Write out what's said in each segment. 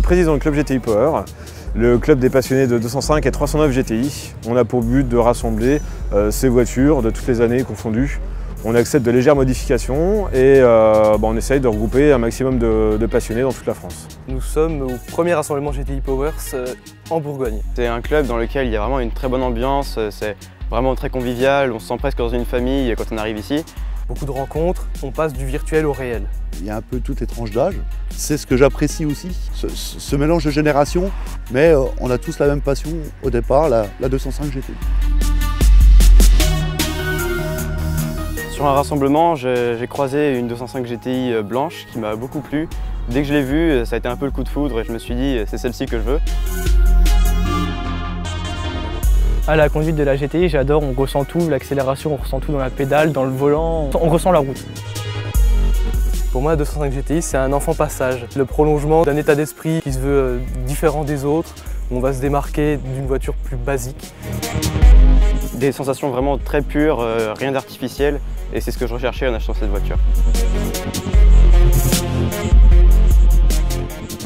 président du club GTI Power, le club des passionnés de 205 et 309 GTI. On a pour but de rassembler ces voitures de toutes les années confondues. On accepte de légères modifications et on essaye de regrouper un maximum de passionnés dans toute la France. Nous sommes au premier rassemblement GTI Powers en Bourgogne. C'est un club dans lequel il y a vraiment une très bonne ambiance, c'est vraiment très convivial, on se sent presque dans une famille quand on arrive ici. Beaucoup de rencontres, on passe du virtuel au réel. Il y a un peu toutes les tranches d'âge. C'est ce que j'apprécie aussi, ce mélange de générations, mais on a tous la même passion au départ, la 205 GTI. Sur un rassemblement, j'ai croisé une 205 GTI blanche qui m'a beaucoup plu. Dès que je l'ai vue, ça a été un peu le coup de foudre et je me suis dit c'est celle-ci que je veux. À la conduite de la GTI, j'adore, on ressent tout, l'accélération, on ressent tout dans la pédale, dans le volant, on ressent la route. Pour moi, la 205 GTI, c'est un enfant passage, le prolongement d'un état d'esprit qui se veut différent des autres, où on va se démarquer d'une voiture plus basique. Des sensations vraiment très pures, rien d'artificiel, et c'est ce que je recherchais en achetant cette voiture.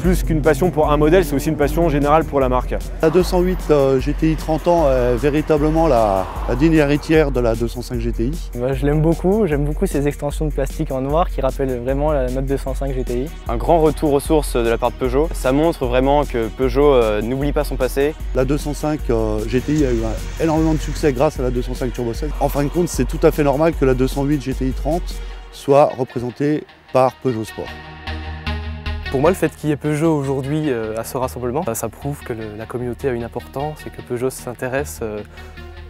Plus qu'une passion pour un modèle, c'est aussi une passion générale pour la marque. La 208 GTI 30 ans est véritablement la digne héritière de la 205 GTI. Je l'aime beaucoup, j'aime beaucoup ces extensions de plastique en noir qui rappellent vraiment la notre 205 GTI. Un grand retour aux sources de la part de Peugeot. Ça montre vraiment que Peugeot n'oublie pas son passé. La 205 GTI a eu énormément de succès grâce à la 205 Turbo 16. En fin de compte, c'est tout à fait normal que la 208 GTI 30 soit représentée par Peugeot Sport. Pour moi, le fait qu'il y ait Peugeot aujourd'hui à ce rassemblement, ça prouve que la communauté a une importance et que Peugeot s'intéresse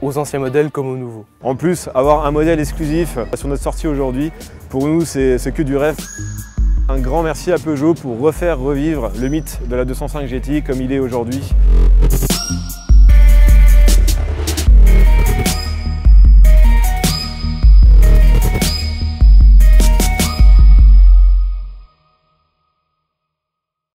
aux anciens modèles comme aux nouveaux. En plus, avoir un modèle exclusif sur notre sortie aujourd'hui, pour nous, c'est que du rêve. Un grand merci à Peugeot pour refaire revivre le mythe de la 205 GTI comme il est aujourd'hui.